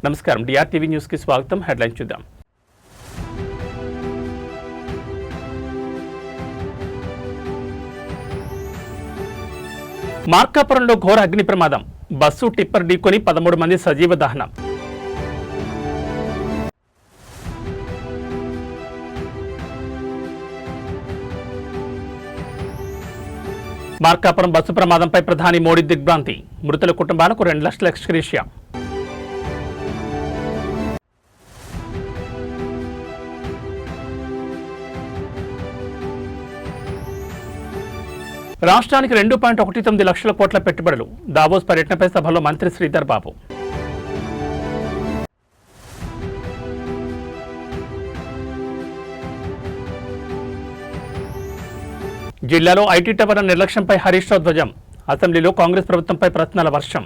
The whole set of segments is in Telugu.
నమస్కారం, డిఆర్టీవీ న్యూస్ కి స్వాగతం. హెడ్లైన్ చూద్దాం. మార్కాపురంలో ఘోర అగ్ని ప్రమాదం. బస్సు టిప్పర్ ఢీకొని 13 మంది సజీవ దహనం. మార్కాపురం బస్సు ప్రమాదంపై ప్రధాని మోడీ దిగ్భ్రాంతి. మృతుల కుటుంబాలకు 2 లక్షల ఎక్స్గ్రేషియా. రాష్ట్రానికి 2.19 లక్షల కోట్ల పెట్టుబడులు. దావోస్ పర్యటనపై సభలో మంత్రి శ్రీధర్ బాబు. జిల్లాలో ఐటీ టవర్ల నిర్లక్ష్యంపై హరీష్ రావు ధ్వజం. అసెంబ్లీలో కాంగ్రెస్ ప్రభుత్వంపై ప్రశ్నల వర్షం.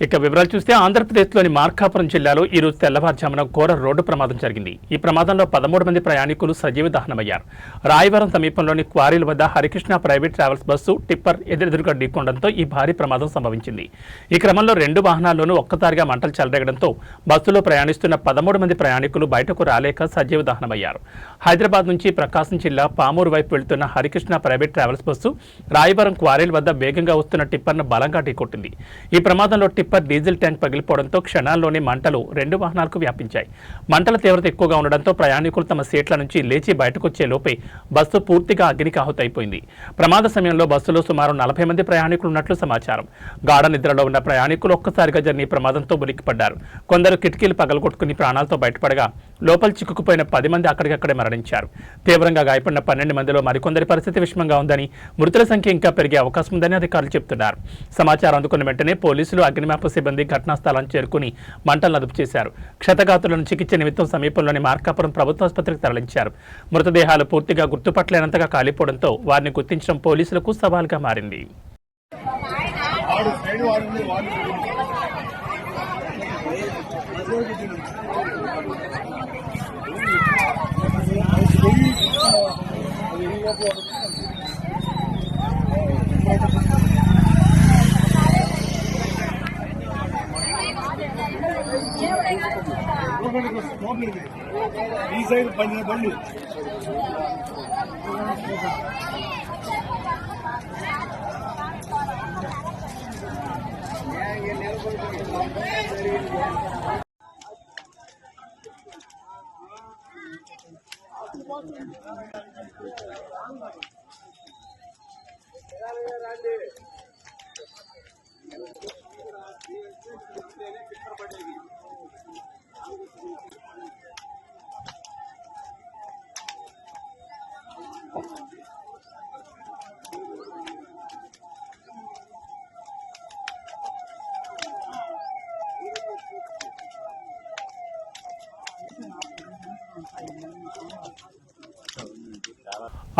ఇక వివరాలు చూస్తే ఆంధ్రప్రదేశ్లోని మార్కాపురం జిల్లాలో ఈరోజు తెల్లవారుజామున ఘోర రోడ్డు ప్రమాదం జరిగింది. ఈ ప్రమాదంలో 13 మంది ప్రయాణికులు సజీవ దహనమయ్యారు. రాయవరం సమీపంలోని క్వారీల వద్ద Harikrishna private travels bus tipper ఎదురెదురుగా ఢీకొనడంతో ఈ భారీ ప్రమాదం సంభవించింది. ఈ క్రమంలో 2 వాహనాల్లోనూ ఒక్కసారిగా మంటలు చెలరేగడంతో బస్సులో ప్రయాణిస్తున్న 13 మంది ప్రయాణికులు బయటకు రాలేక సజీవ దహనమయ్యారు. హైదరాబాద్ నుంచి ప్రకాశం జిల్లా పామూరు వైపు వెళ్తున్న Harikrishna private travels bus Rayavaram క్వారీల వద్ద వేగంగా వస్తున్న టిప్పర్ను బలంగా ఢీకొట్టింది. ఈ ప్రమాదంలో టిప్పర్ డీజిల్ ట్యాంక్ పగిలిపోవడంతో క్షణాల్లోనే మంటలు 2 వాహనాలకు వ్యాపించాయి. మంటల తీవ్రత ఎక్కువగా ఉండడంతో ప్రయాణికులు తమ సీట్ల నుంచి లేచి బయటకొచ్చే లోపే బస్సు పూర్తిగా అగ్నికి ఆహుతైపోయింది. ప్రమాద సమయంలో బస్సులో సుమారు 40 మంది ప్రయాణికులు ఉన్నట్లు సమాచారం. గాఢ నిద్రలో ఉన్న ప్రయాణికులు ఒక్కసారిగా జరిగిన ప్రమాదంతో ఉలిక్కిపడ్డారు. కొందరు కిటికీలు పగలగొట్టుకుని ప్రాణాలతో బయటపడగా లోపల చిక్కుకుపోయిన 10 మంది అక్కడికక్కడే మరణించారు. తీవ్రంగా గాయపడిన 12 మందిలో మరికొందరి పరిస్థితి విషమంగా ఉందని, మృతుల సంఖ్య ఇంకా పెరిగే అవకాశం ఉందని అధికారులు చెబుతున్నారు. సమాచారం అందుకున్న వెంటనే పోలీసులు, అగ్నిమాపక సిబ్బంది ఘటనా స్థలాన్ని చేరుకుని మంటలను అదుపు చేశారు. క్షతగాతులను చికిత్స నిమిత్తం సమీపంలోని మార్కాపురం ప్రభుత్వ ఆసుపత్రికి తరలించారు. మృతదేహాలు పూర్తిగా గుర్తుపట్టలేనంతగా కాలిపోవడంతో వారిని గుర్తించడం పోలీసులకు సవాల్గా మారింది. ఈ సైడ్ బండి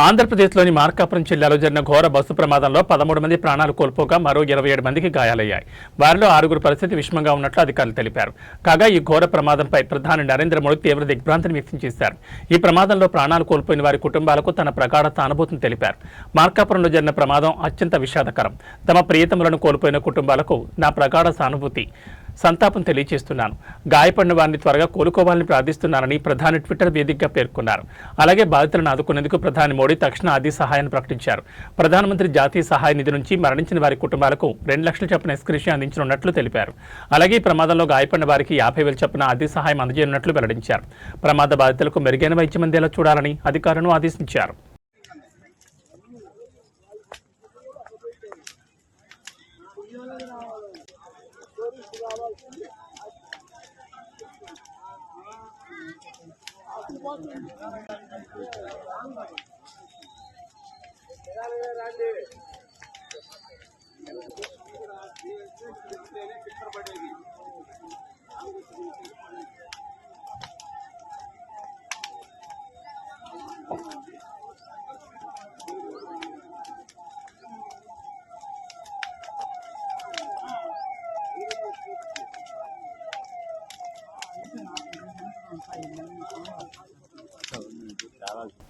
ఆంధ్రప్రదేశ్లోని మార్కాపురం జిల్లాలో జరిగిన ఘోర బస్సు ప్రమాదంలో 13 మంది ప్రాణాలు కోల్పోగా మరో 27 మందికి గాయాలయ్యాయి. వారిలో 6 పరిస్థితి విషమంగా ఉన్నట్లు అధికారులు తెలిపారు. కాగా ఈ ఘోర ప్రమాదంపై ప్రధాని నరేంద్ర మోడీ తీవ్ర దిగ్భ్రాంతిని వ్యక్తం చేశారు. ఈ ప్రమాదంలో ప్రాణాలు కోల్పోయిన వారి కుటుంబాలకు తన ప్రగాఢ సానుభూతిని తెలిపారు. మార్కాపురంలో జరిగిన ప్రమాదం అత్యంత విషాదకరం. తమ ప్రియతములను కోల్పోయిన కుటుంబాలకు నా ప్రగాఢ సానుభూతి, సంతాపం తెలియజేస్తున్నాను. గాయపడిన వారిని త్వరగా కోలుకోవాలని ప్రార్థిస్తున్నానని ప్రధాని ట్విట్టర్ వేదికగా పేర్కొన్నారు. అలాగే బాధితులను ఆదుకునేందుకు ప్రధాని మోడీ తక్షణ ఆర్థిక సహాయాన్ని ప్రకటించారు. ప్రధానమంత్రి జాతీయ సహాయ నిధి నుంచి మరణించిన వారి కుటుంబాలకు 2 లక్షల చొప్పున ఎక్స్గ్రేషియా అందించనున్నట్లు తెలిపారు. అలాగే ఈ ప్రమాదంలో గాయపడిన వారికి 50,000 చొప్పున ఆర్థిక సహాయం అందజేయనున్నట్లు వెల్లడించారు. ప్రమాద బాధితులకు మెరుగైన వైద్యం అందేలా చూడాలని అధికారులను ఆదేశించారు.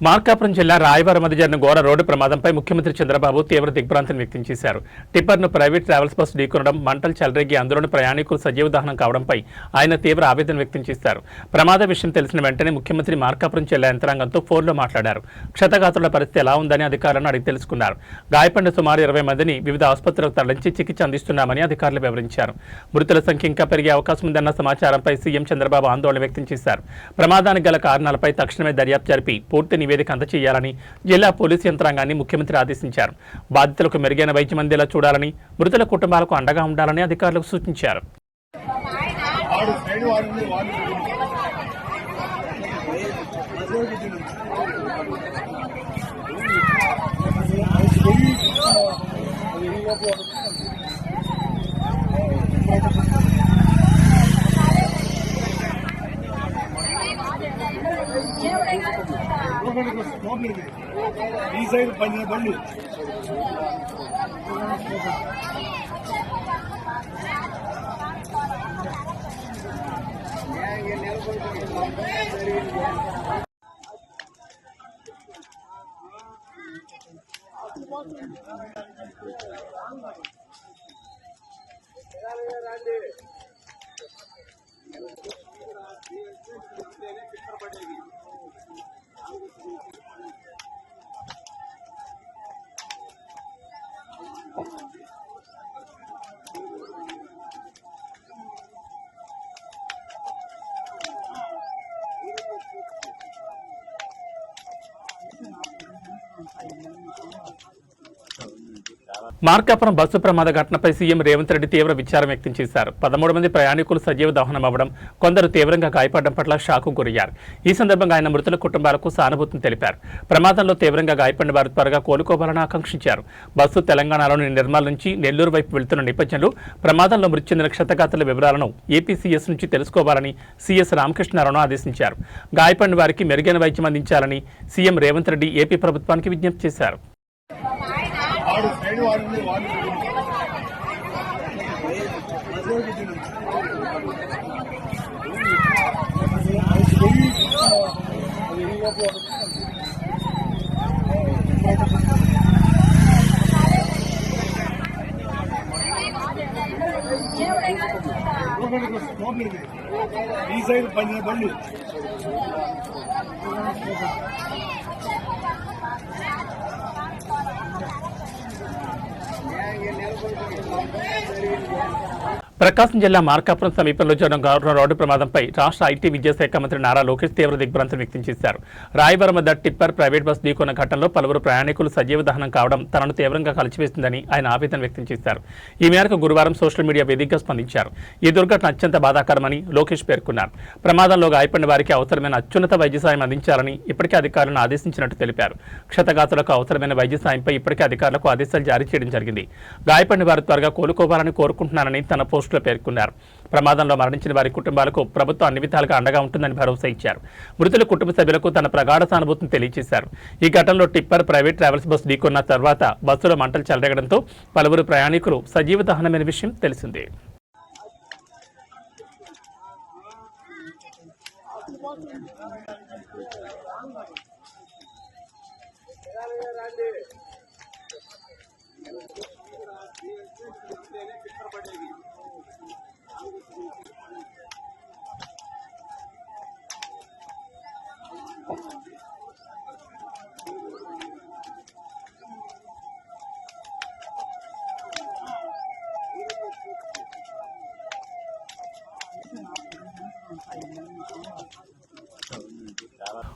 మార్కాపురం జిల్లా రాయవరం మధ్య జరిగిన ఘోర రోడ్డు ప్రమాదంపై ముఖ్యమంత్రి చంద్రబాబు తీవ్ర దిగ్భ్రాంతిని వ్యక్తం చేశారు. టిప్పర్ను ప్రైవేట్ ట్రావెల్స్ బస్సు ఢీకొనడం, మంటలు చెలరేగి అందులోని ప్రయాణికులు సజీవ దహనం కావడంపై ఆయన తీవ్ర ఆవేదన వ్యక్తం చేశారు. ప్రమాద విషయం తెలిసిన వెంటనే ముఖ్యమంత్రి మార్కాపురం జిల్లా యంత్రాంగంతో ఫోన్లో మాట్లాడారు. క్షతగాత్రుల పరిస్థితి ఎలా ఉందని అధికారులను అడిగి తెలుసుకున్నారు. గాయపడిన సుమారు 20 మందిని వివిధ ఆసుపత్రులకు తరలించి చికిత్స అందిస్తున్నామని అధికారులు వివరించారు. మృతుల సంఖ్య ఇంకా పెరిగే అవకాశం ఉందన్న సమాచారంపై సీఎం చంద్రబాబు ఆందోళన వ్యక్తం చేశారు. ప్రమాదానికి గల కారణాలపై తక్షణమే దర్యాప్తు జరిపి పూర్తి నివేదిక అందజేయాలని జిల్లా పోలీసు యంత్రాంగాన్ని ముఖ్యమంత్రి ఆదేశించారు. బాధితులకు మెరుగైన వైద్యం అందేలా చూడాలని, మృతుల కుటుంబాలకు అండగా ఉండాలని అధికారులకు సూచించారు. ఈ సైడ్ బండి మార్కాపురం బస్సు ప్రమాద ఘటనపై సీఎం రేవంత్ రెడ్డి తీవ్ర విచారం వ్యక్తం చేశారు. 13 మంది ప్రయాణికులు సజీవ దహనం అవ్వడం, కొందరు తీవ్రంగా గాయపడడం పట్ల షాకు గురయ్యారు. ఈ సందర్భంగా ఆయన మృతుల కుటుంబాలకు సానుభూతిని తెలిపారు. ప్రమాదంలో తీవ్రంగా గాయపడిన వారు త్వరగా కోలుకోవాలని ఆకాంక్షించారు. బస్సు తెలంగాణలోని నిర్మల్ నుంచి నెల్లూరు వైపు వెళ్తున్న నేపథ్యంలో ప్రమాదంలో మృతి చెందిన క్షతగాత్రుల వివరాలను ఏపీసీఎస్ నుంచి తెలుసుకోవాలని సీఎస్ రామకృష్ణారావును ఆదేశించారు. గాయపడిన వారికి మెరుగైన వైద్యం అందించాలని సీఎం రేవంత్ రెడ్డి ఏపీ ప్రభుత్వానికి విజ్ఞప్తి చేశారు. ఈ సైడ్ బండి ప్రకాశం జిల్లా మార్కాపురం సమీపంలో జరిగిన రోడ్డు ప్రమాదంపై రాష్ట్ర ఐటీ విద్యాశాఖ మంత్రి నారా లోకేష్ తీవ్ర దిగ్భ్రాంతిని వ్యక్తం చేశారు. రాయవరం వద్ద టిప్పర్ ప్రైవేట్ బస్ ఢీకొన్న ఘటనలో పలువురు ప్రయాణికులు సజీవ దహనం కావడం తనను తీవ్రంగా కలిచివేసిందని ఆయన ఆవేదన వ్యక్తం చేశారు. ఈ మేరకు గురువారం సోషల్ మీడియా వేదికగా స్పందించారు. ఈ దుర్ఘటన అత్యంత బాధాకరమని లోకేష్ పేర్కొన్నారు. ప్రమాదంలో గాయపడిన వారికి అవసరమైన అత్యున్నత వైద్య సాయం అందించాలని ఇప్పటికే అధికారులను ఆదేశించినట్టు తెలిపారు. క్షతగాతులకు అవసరమైన వైద్య సాయంపై ఇప్పటికే అధికారులకు ఆదేశాలు జారీ చేయడం జరిగింది. గాయపడిన వారు త్వరగా కోలుకోవాలని కోరుకుంటున్నారని తన పోస్టులో పేర్కొన్నారు. ప్రమాదంలో మరణించిన వారి కుటుంబాలకు ప్రభుత్వం అన్ని విధాలుగా అండగా ఉంటుందని భరోసా ఇచ్చారు. మృతుల కుటుంబ సభ్యులకు తన ప్రగాఢ సానుభూతిని తెలియజేశారు. ఈ ఘటనలో టిప్పర్ ప్రైవేట్ ట్రావెల్స్ బస్సు ఢీకొన్న తర్వాత బస్సులో మంటలు చెలరేగడంతో పలువురు ప్రయాణికులు సజీవ దహనమైన విషయం తెలిసిందే.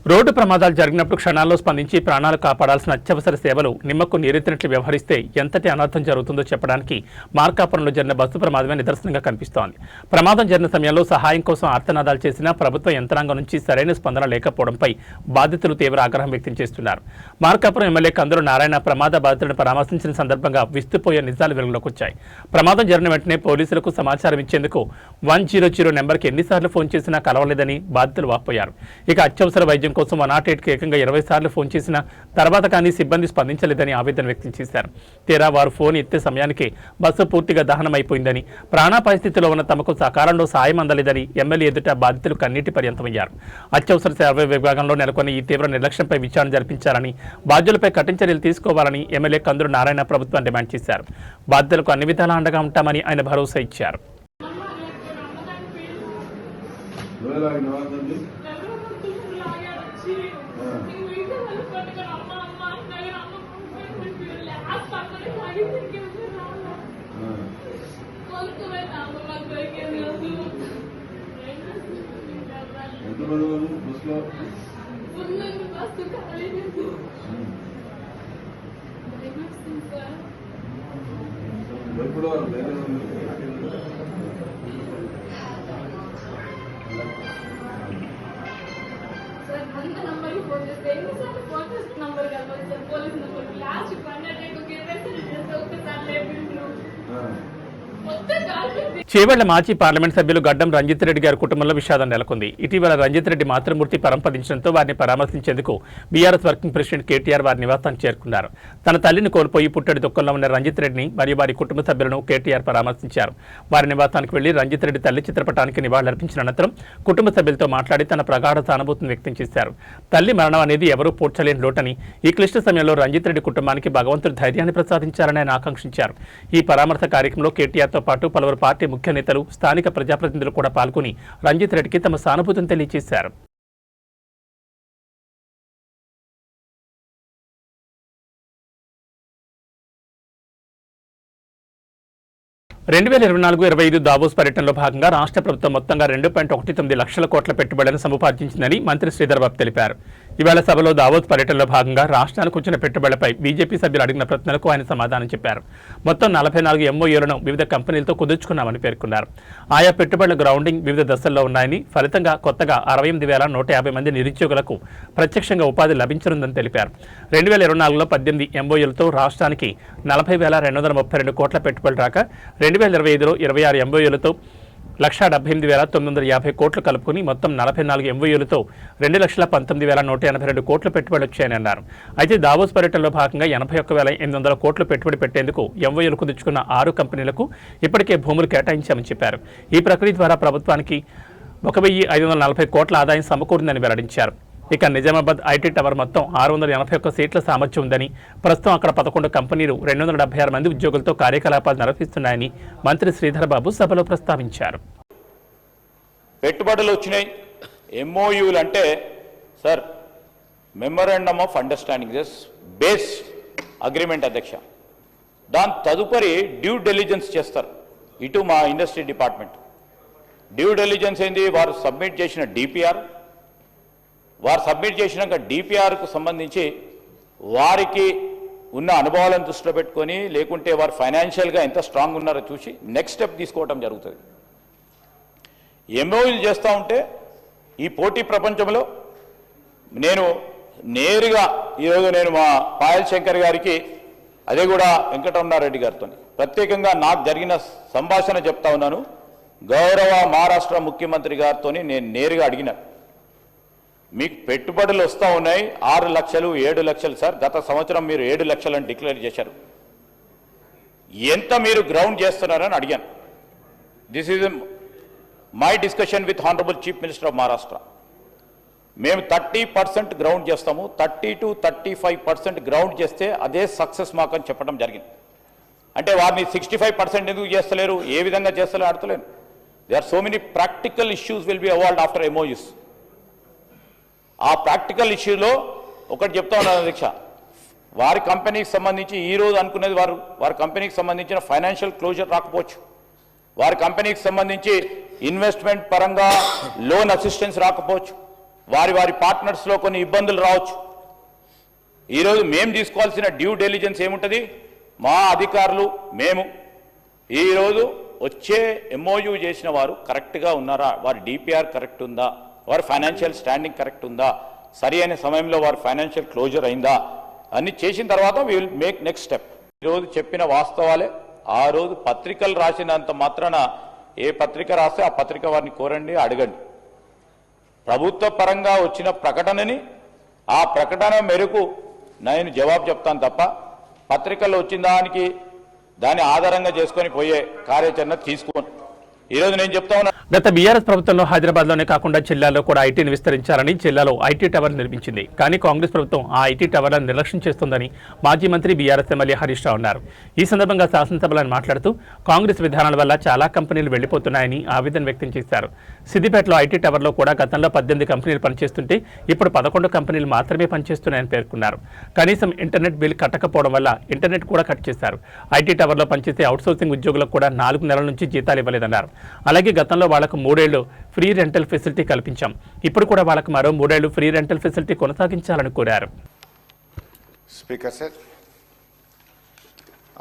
రోడ్డు ప్రమాదాలు జరిగినప్పుడు క్షణాల్లో స్పందించి ప్రాణాలు కాపాడాల్సిన అత్యవసర సేవలు నిమ్మకు నీరెత్తినట్లు వ్యవహరిస్తే ఎంతటి అనర్థం జరుగుతుందో చెప్పడానికి మార్కాపురంలో జరిగిన బస్సు ప్రమాదమే నిదర్శనంగా కనిపిస్తోంది. ప్రమాదం జరిగిన సమయంలో సహాయం కోసం ఆర్తనాదాలు చేసినా ప్రభుత్వ యంత్రాంగం నుంచి సరైన స్పందన లేకపోవడంపై బాధితులు తీవ్ర ఆగ్రహం వ్యక్తం చేస్తున్నారు. మార్కాపురం ఎమ్మెల్యే కందులు నారాయణ ప్రమాద బాధితులను పరామర్శించిన సందర్భంగా విస్తుపోయే నిజాలు వెలుగులోకి వచ్చాయి. ప్రమాదం జరిగిన వెంటనే పోలీసులకు సమాచారం ఇచ్చేందుకు 100 నెంబర్కి ఎన్నిసార్లు ఫోన్ చేసినా కలవలేదని బాధితులు వాపోయారు. ఇక అత్యవసర వైద్యం కోసం 108కి ఏకంగా 20 సార్లు ఫోన్ చేసిన తర్వాత కానీ సిబ్బంది స్పందించలేదని ఆవేదన వ్యక్తం చేశారు. తీరా వారు ఫోన్ ఎత్తే సమయానికి బస్సు పూర్తిగా దహనమైపోయిందని, ప్రాణాపాయ స్థితిలో ఉన్న తమకు సకాలంలో సాయం అందలేదని ఎమ్మెల్యే ఎదుట బాధితులు కన్నీటి పర్యంతమయ్యారు. అత్యవసర సేవల విభాగంలో నెలకొన్న ఈ తీవ్ర నిర్లక్ష్యంపై విచారణ జరిపించాలని, బాధ్యులపై కఠిన చర్యలు తీసుకోవాలని ఎమ్మెల్యే కందులు నారాయణ ప్రభుత్వం డిమాండ్ చేశారు. బాధితులకు అన్ని విధాలా అండగా ఉంటామని ఆయన భరోసా ఇచ్చారు. చేవెళ్ల మాజీ పార్లమెంట్ సభ్యులు గడ్డం రంజిత్ రెడ్డి గారి కుటుంబంలో విషాదం నెలకొంది. ఇటీవల రంజిత్ రెడ్డి మాతృమూర్తి పరంపదించడంతో వారిని పరామర్శించేందుకు బీఆర్ఎస్ వర్కింగ్ ప్రెసిడెంట్ కేటీఆర్ వారి నివాసానికి చేరుకున్నారు. తన తల్లిని కోల్పోయి పుట్టడి దుఃఖంలో ఉన్న రంజిత్ రెడ్డిని మరియు వారి కుటుంబ సభ్యులను కేటీఆర్ పరామర్శించారు. వారి నివాసానికి వెళ్లి రంజిత్ రెడ్డి తల్లి చిత్రపటానికి నివాళులర్పించిన అనంతరం కుటుంబ సభ్యులతో మాట్లాడి తన ప్రగాఢ సానుభూతిని వ్యక్తం చేశారు. తల్లి మరణం అనేది ఎవరూ పూడ్చలేని లోటని, ఈ క్లిష్ట సమయంలో రంజిత్ రెడ్డి కుటుంబానికి భగవంతుడు ధైర్యాన్ని ప్రసాదించారని ఆయన ఆకాంక్షించారు. ఈ పరామర్శ కార్యక్రమంలో కేటీఆర్తో పాటు పలువురు పార్టీ ముఖ్య నేతలు, స్థానిక ప్రజాప్రతినిధులు కూడా పాల్గొని రంజిత్ రెడ్డికి తమ సానుభూతిని తెలియజేశారు. 2024-25 దావోస్ పర్యటనలో భాగంగా రాష్ట్ర ప్రభుత్వం మొత్తంగా 2.19 లక్షల కోట్ల పెట్టుబడులను సముపార్జించిందని మంత్రి శ్రీధర్ బాబు తెలిపారు. ఇవాళ సభలో దావోస్ పర్యటనలో భాగంగా రాష్ట్రానికి వచ్చిన పెట్టుబడులపై బీజేపీ సభ్యులు అడిగిన ప్రశ్నలకు ఆయన సమాధానం చెప్పారు. మొత్తం 44 ఎంఓయూలను వివిధ కంపెనీలతో కుదుర్చుకున్నామని పేర్కొన్నారు. ఆయా పెట్టుబడుల గ్రౌండింగ్ వివిధ దశల్లో ఉన్నాయని, ఫలితంగా కొత్తగా 68,150 మంది నిరుద్యోగులకు ప్రత్యక్షంగా ఉపాధి లభించనుందని తెలిపారు. 2024లో 18 ఎంఓయూలతో రాష్ట్రానికి 40,232 కోట్ల పెట్టుబడులు రాక 2025లో 26 ఎంఓయూలతో 1,78,950 కోట్లు కలుపుకుని మొత్తం 44 ఎంఓయూలతో 2,19,182 కోట్ల పెట్టుబడులు వచ్చాయని అన్నారు. అయితే దావోస్ పర్యటనలో భాగంగా 81,800 కోట్లు పెట్టుబడి పెట్టేందుకు ఎంఓయూలు కుదుర్చుకున్న 6 కంపెనీలకు ఇప్పటికే భూములు కేటాయించామని చెప్పారు. ఈ ప్రక్రియ ద్వారా ప్రభుత్వానికి 1,540 కోట్ల ఆదాయం సమకూరిందని వెల్లడించారు. ఇక నిజామాబాద్ ఐటీ టవర్ మొత్తం 681 సీట్ల సామర్థ్యం ఉందని, ప్రస్తుతం అక్కడ 11 కంపెనీలు 276 మంది ఉద్యోగులతో కార్యకలాపాలు నిర్వహిస్తున్నాయని మంత్రి శ్రీధర్ బాబు సభలో ప్రస్తావించారు. పెట్టుబడులు వచ్చినాయి. ఎంఓయూలు అంటే sir memorandum of understanding, this base agreement అధ్యక్ష. దాని తదుపరి డ్యూ డెలిజెన్స్ చేస్తారు ఇటు మా ఇండస్ట్రీ డిపార్ట్మెంట్. డ్యూ డెలిజెన్స్ ఏంది? వారు సబ్మిట్ చేసిన డిపిఆర్, వారు సబ్మిట్ చేసినాక డిపిఆర్కు సంబంధించి వారికి ఉన్న అనుభవాలను దృష్టిలో పెట్టుకొని, లేకుంటే వారు ఫైనాన్షియల్గా ఎంత స్ట్రాంగ్ ఉన్నారో చూసి నెక్స్ట్ స్టెప్ తీసుకోవడం జరుగుతుంది. ఎంఓయూలు చేస్తూ ఉంటే ఈ పోటీ ప్రపంచంలో నేను నేరుగా ఈరోజు మా పాయల్ శంకర్ గారికి, అదే కూడా వెంకటరమణారెడ్డి గారితో ప్రత్యేకంగా నాకు జరిగిన సంభాషణ చెప్తా ఉన్నాను. గౌరవ మహారాష్ట్ర ముఖ్యమంత్రి గారితో నేను నేరుగా అడిగిన, మీకు పెట్టుబడులు వస్తూ ఉన్నాయి 6 లక్షలు 7 లక్షలు సార్, గత సంవత్సరం మీరు 7 లక్షలని డిక్లేర్ చేశారు, ఎంత మీరు గ్రౌండ్ చేస్తున్నారని అడిగాను. This is my discussion with honourable chief minister of Maharashtra. మేము 30% గ్రౌండ్ చేస్తాము, 30 to 35% గ్రౌండ్ చేస్తే అదే సక్సెస్ మాకు అని చెప్పడం జరిగింది. అంటే వారిని 65% ఎందుకు చేస్తలేరు, ఏ విధంగా చేస్తలేరు అడతలేను. They are so many practical issues will be involved after MoUs. ఆ ప్రాక్టికల్ ఇష్యూలో ఒకటి చెప్తా ఉన్నాను అధ్యక్ష, వారి కంపెనీకి సంబంధించి ఈరోజు అనుకునేది వారి కంపెనీకి సంబంధించిన ఫైనాన్షియల్ క్లోజర్ రాకపోవచ్చు, వారి కంపెనీకి సంబంధించి ఇన్వెస్ట్మెంట్ పరంగా లోన్ అసిస్టెన్స్ రాకపోవచ్చు, వారి పార్ట్నర్స్లో కొన్ని ఇబ్బందులు రావచ్చు. ఈరోజు మేము తీసుకోవాల్సిన డ్యూ డెలిజెన్స్ ఏముంటుంది? మా అధికారులు మేము ఈరోజు వచ్చే ఎంఓయూ చేసిన వారు కరెక్ట్గా ఉన్నారా, వారి డిపిఆర్ కరెక్ట్ ఉందా, వారి ఫైనాన్షియల్ స్టాండింగ్ కరెక్ట్ ఉందా, సరి అయిన సమయంలో వారి ఫైనాన్షియల్ క్లోజర్ అయిందా అన్ని చేసిన తర్వాత we will make next step. ఈరోజు చెప్పిన వాస్తవాలే. ఆ రోజు పత్రికలు రాసినంత మాత్రాన ఏ పత్రిక రాస్తే ఆ పత్రిక వారిని కోరండి, అడగండి. ప్రభుత్వ పరంగా వచ్చిన ప్రకటనని ఆ ప్రకటన మేరకు నేను జవాబు చెప్తాను తప్ప పత్రికల్లో వచ్చిన దాన్ని ఆధారంగా చేసుకొని పోయే కార్యాచరణ తీసుకోను. ఈరోజు నేను చెప్తా ఉన్నా, గత బీఆర్ఎస్ ప్రభుత్వంలో హైదరాబాద్లోనే కాకుండా జిల్లాలో కూడా ఐటీని విస్తరించాలని జిల్లాలో ఐటీ టవర్ నిర్మించింది. కానీ కాంగ్రెస్ ప్రభుత్వం ఆ ఐటీ టవర్లను నిర్లక్ష్యం చేస్తోందని మాజీ మంత్రి బీఆర్ఎస్ ఎమ్మెల్యే హరీష్ రావు అన్నారు. ఈ సందర్భంగా శాసనసభలో మాట్లాడుతూ కాంగ్రెస్ విధానాల వల్ల చాలా కంపెనీలు వెళ్లిపోతున్నాయని ఆవేదన వ్యక్తం చేశారు. సిద్దిపేటలో ఐటీ టవర్లో కూడా గతంలో 18 కంపెనీలు పనిచేస్తుంటే ఇప్పుడు 11 కంపెనీలు మాత్రమే పనిచేస్తున్నాయని పేర్కొన్నారు. కనీసం ఇంటర్నెట్ బిల్ కట్టకపోవడం వల్ల ఇంటర్నెట్ కూడా కట్ చేశారు. ఐటీ టవర్లో పనిచేసే అవుట్సోర్సింగ్ ఉద్యోగులకు కూడా 4 నెలల నుంచి జీతాలు ఇవ్వలేదన్నారు. అలాగే గతంలో వాళ్లకు 3 ఏళ్లు ఫ్రీ రెంటల్ ఫెసిలిటీ కల్పించాం. ఇప్పుడు కూడా వాళ్ళకు మరో 3 ఏళ్లు ఫ్రీ రెంటల్ ఫెసిలిటీ కొనసాగించాలని కోరారు. స్పీకర్ సార్,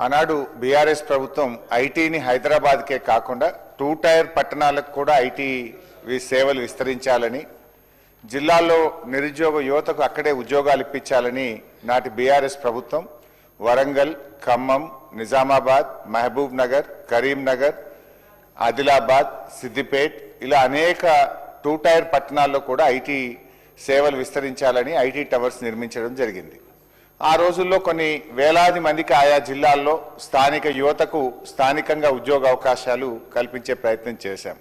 ఆనాడు బీఆర్ఎస్ ప్రభుత్వం ఐటీని హైదరాబాద్కే కాకుండా 2 టైర్ పట్టణాలకు కూడా ఐటీ సేవలు విస్తరించాలని, జిల్లాల్లో నిరుద్యోగ యువతకు అక్కడే ఉద్యోగాలు ఇప్పించాలని నాటి బీఆర్ఎస్ ప్రభుత్వం వరంగల్, ఖమ్మం, నిజామాబాద్, మహబూబ్ నగర్, కరీంనగర్, ఆదిలాబాద్, సిద్దిపేట్ ఇలా అనేక 2 టైర్ పట్టణాల్లో కూడా ఐటీ సేవలు విస్తరించాలని ఐటీ టవర్స్ నిర్మించడం జరిగింది. ఆ రోజుల్లో కొన్ని వేలాది మందికి ఆయా జిల్లాల్లో స్థానిక యువతకు స్థానికంగా ఉద్యోగ అవకాశాలు కల్పించే ప్రయత్నం చేశాం.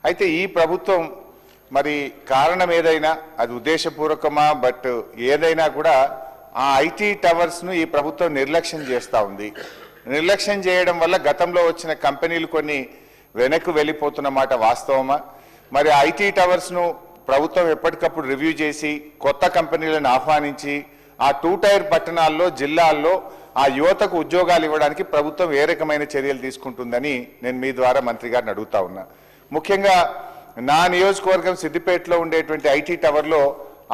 అయితే ఈ ప్రభుత్వం మరి కారణం ఏదైనా అది ఉద్దేశపూర్వకమా బట్ ఏదైనా కూడా ఆ ఐటీ టవర్స్ను ఈ ప్రభుత్వం నిర్లక్ష్యం చేస్తూ ఉంది. నిర్లక్ష్యం చేయడం వల్ల గతంలో వచ్చిన కంపెనీలు కొన్ని వెనక్కు వెళ్ళిపోతున్న మాట వాస్తవమా? మరి ఐటీ టవర్స్ను ప్రభుత్వం ఎప్పటికప్పుడు రివ్యూ చేసి కొత్త కంపెనీలను ఆహ్వానించి ఆ 2 టైర్ పట్టణాల్లో జిల్లాల్లో ఆ యువతకు ఉద్యోగాలు ఇవ్వడానికి ప్రభుత్వం ఏ రకమైన చర్యలు తీసుకుంటుందని నేను మీ ద్వారా మంత్రి గారిని అడుగుతా ఉన్నా. ముఖ్యంగా నా నియోజకవర్గం సిద్దిపేటలో ఉండేటువంటి ఐటీ టవర్లో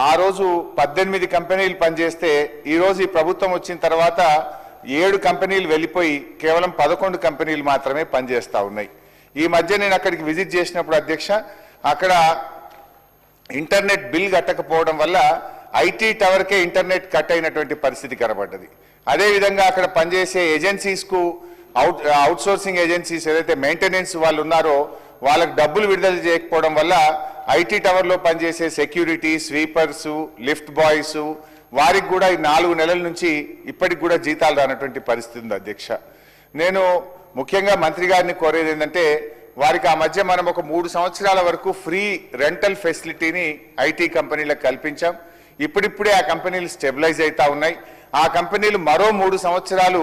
ఆ రోజు 18 కంపెనీలు పనిచేస్తే ఈరోజు ఈ ప్రభుత్వం వచ్చిన తర్వాత 7 కంపెనీలు వెళ్ళిపోయి కేవలం 11 కంపెనీలు మాత్రమే పనిచేస్తూ ఉన్నాయి. ఈ మధ్య నేను అక్కడికి విజిట్ చేసినప్పుడు అధ్యక్ష, అక్కడ ఇంటర్నెట్ బిల్ కట్టకపోవడం వల్ల ఐటీ టవర్కే ఇంటర్నెట్ కట్ అయినటువంటి పరిస్థితి కనబడ్డది. అదేవిధంగా అక్కడ పనిచేసే ఏజెన్సీస్కు అవుట్సోర్సింగ్ ఏజెన్సీస్ ఏదైతే మెయింటెనెన్స్ వాళ్ళు ఉన్నారో వాళ్ళకు డబ్బులు విడుదల చేయకపోవడం వల్ల ఐటీ టవర్లో పనిచేసే సెక్యూరిటీ, స్వీపర్సు, లిఫ్ట్ బాయ్స్ వారికి కూడా ఈ 4 నెలల నుంచి ఇప్పటికి కూడా జీతాలు రానటువంటి పరిస్థితి ఉంది అధ్యక్ష. నేను ముఖ్యంగా మంత్రి గారిని కోరేది ఏంటంటే వారికి ఆ మధ్య మనం ఒక 3 సంవత్సరాల వరకు ఫ్రీ రెంటల్ ఫెసిలిటీని ఐటీ కంపెనీలకు కల్పించాం. ఇప్పుడిప్పుడే ఆ కంపెనీలు స్టెబిలైజ్ అవుతా ఉన్నాయి. ఆ కంపెనీలు మరో 3 సంవత్సరాలు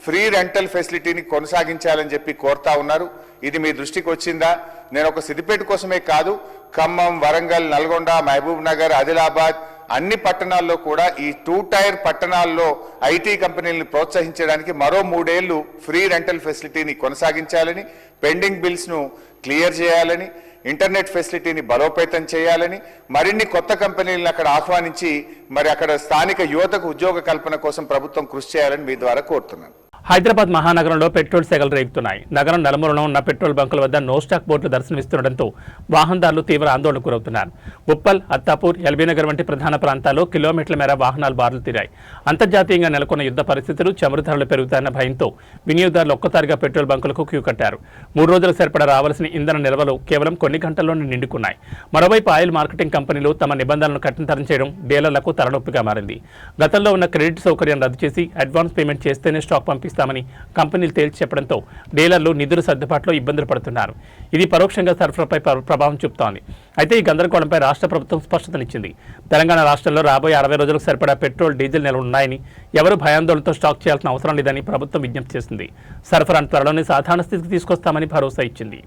ఫ్రీ రెంటల్ ఫెసిలిటీని కొనసాగించాలని చెప్పి కోరుతా ఉన్నారు. ఇది మీ దృష్టికి వచ్చిందా? నేను ఒక సిద్దిపేట కోసమే కాదు, ఖమ్మం, వరంగల్, నల్గొండ, మహబూబ్ నగర్, ఆదిలాబాద్ అన్ని పట్టణాల్లో కూడా ఈ 2 టైర్ పట్టణాల్లో ఐటీ కంపెనీలను ప్రోత్సహించడానికి మరో 3 ఏళ్లు ఫ్రీ రెంటల్ ఫెసిలిటీని కొనసాగించాలని, పెండింగ్ బిల్స్ను క్లియర్ చేయాలని, ఇంటర్నెట్ ఫెసిలిటీని బలోపేతం చేయాలని, మరిన్ని కొత్త కంపెనీలను అక్కడ ఆహ్వానించి మరి అక్కడ స్థానిక యువతకు ఉద్యోగ కల్పన కోసం ప్రభుత్వం కృషి చేయాలని మీ ద్వారా కోరుతున్నాను. హైదరాబాద్ మహానగరంలో పెట్రోల్ సెగలు రేగుతున్నాయి. నగరం నలుమూలన ఉన్న పెట్రోల్ బంకుల వద్ద నో స్టాక్ బోర్డులు దర్శనమిస్తుండటంతో వాహనదారులు తీవ్ర ఆందోళనకు గురవుతున్నారు. ఉప్పల్, అత్తాపూర్, ఎల్బీనగర్ వంటి ప్రధాన ప్రాంతాల్లో కిలోమీటర్ల మేర వాహనాలు బారులు తీరాయి. అంతర్జాతీయంగా నెలకొన్న యుద్ధ పరిస్థితులు, చమురు ధరలు పెరుగుతాయన్న భయంతో వినియోగదారులు ఒక్కసారిగా పెట్రోల్ బంకులకు క్యూ కట్టారు. 3 రోజులకు సరిపడా రావాల్సిన ఇంధన నిల్వలు కేవలం కొన్ని గంటల్లోనే నిండుకున్నాయి. మరోవైపు ఆయిల్ మార్కెటింగ్ కంపెనీలు తమ నిబంధనలను కఠినతరం చేయడం డీలర్లకు తలనొప్పిగా మారింది. గతంలో ఉన్న క్రెడిట్ సౌకర్యం రద్దు చేసి అడ్వాన్స్ పేమెంట్ చేస్తేనే స్టాక్ పంపిస్తామని కంపెనీలు తేల్చి చెప్పడంతో డీలర్లు నిధుల సర్దుబాటులో ఇబ్బందులు పడుతున్నారు. ఇది పరోక్షంగా సరఫరాపై ప్రభావం చూపుతోంది. అయితే ఈ గందరగోళంపై రాష్ట్ర ప్రభుత్వం స్పష్టతనిచ్చింది. తెలంగాణ రాష్ట్రంలో రాబోయే 60 రోజులకు సరిపడా పెట్రోల్, డీజిల్ నిల్వలు ఉన్నాయని, ఎవరు భయాందోళనతో స్టాక్ చేయాల్సిన అవసరం లేదని ప్రభుత్వం విజ్ఞప్తి చేసింది. సరఫరాను త్వరలోనే సాధారణ స్థితికి తీసుకొస్తామని భరోసా ఇచ్చింది.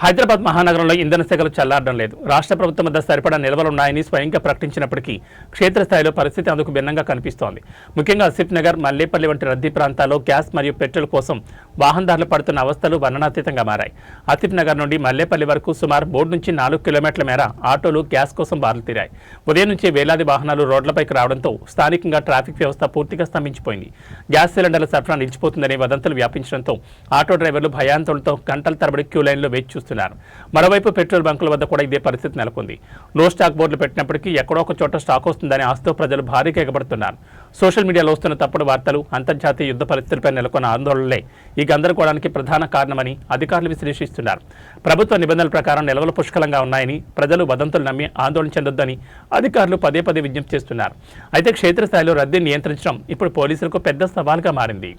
హైదరాబాద్ మహానగరంలో ఇంధన సెగలు చల్లారడం లేదు. రాష్ట్ర ప్రభుత్వం వద్ద సరిపడా నిల్వలున్నాయని స్వయంగా ప్రకటించినప్పటికీ క్షేత్రస్థాయిలో పరిస్థితి అందుకు భిన్నంగా కనిపిస్తోంది. ముఖ్యంగా ఆసిఫ్ నగర్, మల్లేపల్లి వంటి రద్దీ ప్రాంతాల్లో గ్యాస్ మరియు పెట్రోల్ కోసం వాహనదారులు పడుతున్న అవస్థలు వర్ణనాతీతంగా మారాయి. ఆసిఫ్ నగర్ నుండి మల్లేపల్లి వరకు సుమారు 3 నుంచి 4 కిలోమీటర్ల మేర ఆటోలు గ్యాస్ కోసం బారులు తీరాయి. ఉదయం నుంచి వేలాది వాహనాలు రోడ్లపైకి రావడంతో స్థానికంగా ట్రాఫిక్ వ్యవస్థ పూర్తిగా స్తంభించిపోయింది. గ్యాస్ సిలిండర్ల సరఫరా నిలిచిపోతుందని వదంతులు వ్యాపించడంతో ఆటో డ్రైవర్లు భయాందోళనతో గంటల తరబడి క్యూ లైన్లో వేచి చూస్తున్నారు. చేస్తున్నారు. మరోవైపు పెట్రోల్ బంకుల వద్ద కూడా ఇదే పరిస్థితి నెలకొంది. నో స్టాక్ బోర్డులు పెట్టినప్పటికీ ఎక్కడో ఒక చోట స్టాక్ వస్తుందని ఆశతో ప్రజలు భారీగా ఎగబడుతున్నారు. సోషల్ మీడియాలో వస్తున్న తప్పుడు వార్తలు, అంతర్జాతీయ యుద్ధ పరిస్థితులపై నెలకొన్న ఆందోళనలే ఈ గందరగోళానికి ప్రధాన కారణమని అధికారులు విశ్లేషిస్తున్నారు. ప్రభుత్వ నిబంధనల ప్రకారం నిల్వలు పుష్కలంగా ఉన్నాయని, ప్రజలు వదంతులు నమ్మి ఆందోళన చెందొద్దని అధికారులు పదే పదే విజ్ఞప్తి చేస్తున్నారు. అయితే క్షేత్రస్థాయిలో రద్దీని నియంత్రించడం ఇప్పుడు పోలీసులకు పెద్ద సవాల్గా మారింది.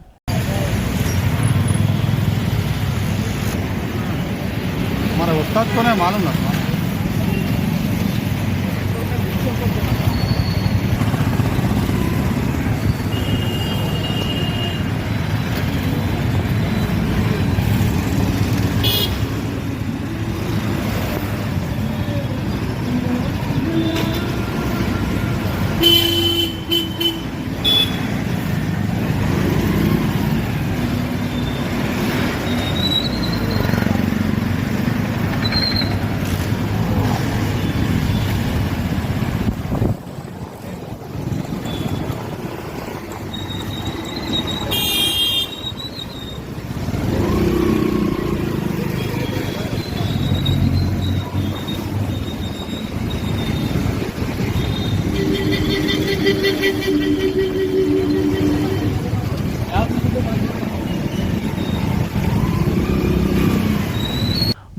हमारा उस्ताद कौन है मालूम ना।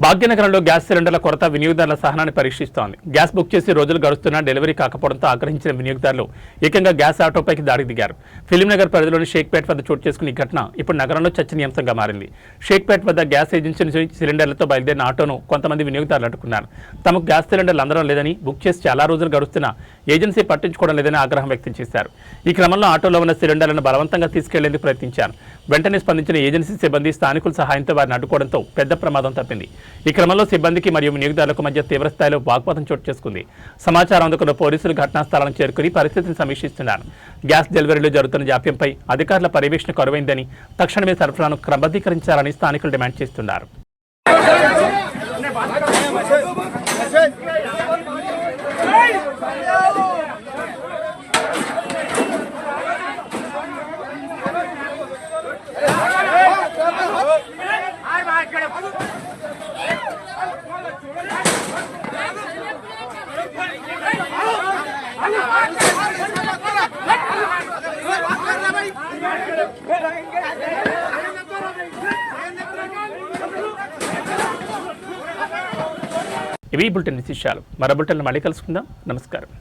భాగ్యనగరంలో గ్యాస్ సిలిండర్ల కొరత వినియోగదారుల సహనాన్ని పరీక్షిస్తోంది. గ్యాస్ బుక్ చేసి రోజులు గడుస్తున్నా డెలివరీ కాకపోవడంతో ఆగ్రహించిన వినియోగదారులు ఏకంగా గ్యాస్ ఆటోపైకి దాడికి దిగారు. ఫిలింనగర్ పరిధిలోని షేక్పేట్ వద్ద చోటు చేసుకున్న ఈ ఘటన ఇప్పుడు నగరంలో చర్చనీయాంశంగా మారింది. షేక్పేట్ వద్ద గ్యాస్ ఏజెన్సీ నుంచి సిలిండర్లతో బయలుదేరిన ఆటోను కొంతమంది వినియోగదారులు అడ్డుకున్నారు. తమకు గ్యాస్ సిలిండర్లు అందడం లేదని, బుక్ చేసి చాలా రోజులు గడుస్తున్నా ఏజెన్సీ పట్టించుకోవడం లేదని ఆగ్రహం వ్యక్తం చేశారు. ఈ క్రమంలో ఆటోలో ఉన్న సిలిండర్లను బలవంతంగా తీసుకెళ్లేందుకు ప్రయత్నించారు. వెంటనే స్పందించిన ఏజెన్సీ సిబ్బంది స్థానికుల సహాయంతో వారిని అడ్డుకోవడంతో పెద్ద ప్రమాదం తప్పింది. ఈ క్రమంలో సిబ్బందికి మరియు వినియోగదారులకు మధ్య తీవ్రస్థాయిలో వాగ్వాదం చోటు చేసుకుంది. సమాచారం అందుకున్న పోలీసులు ఘటనా స్థలానికి చేరుకుని పరిస్థితిని సమీక్షిస్తున్నారు. గ్యాస్ డెలివరీలో జరుగుతున్న జాప్యంపై అధికారుల పర్యవేక్షణ కరువైందని, తక్షణమే సరఫరాను క్రమబద్ధీకరించాలని స్థానికులు డిమాండ్ చేస్తున్నారు. ఇవి బులెటిన్ విశేషాలు. మరో బులెటిన్లో మళ్ళీ కలుసుకుందాం. నమస్కారం.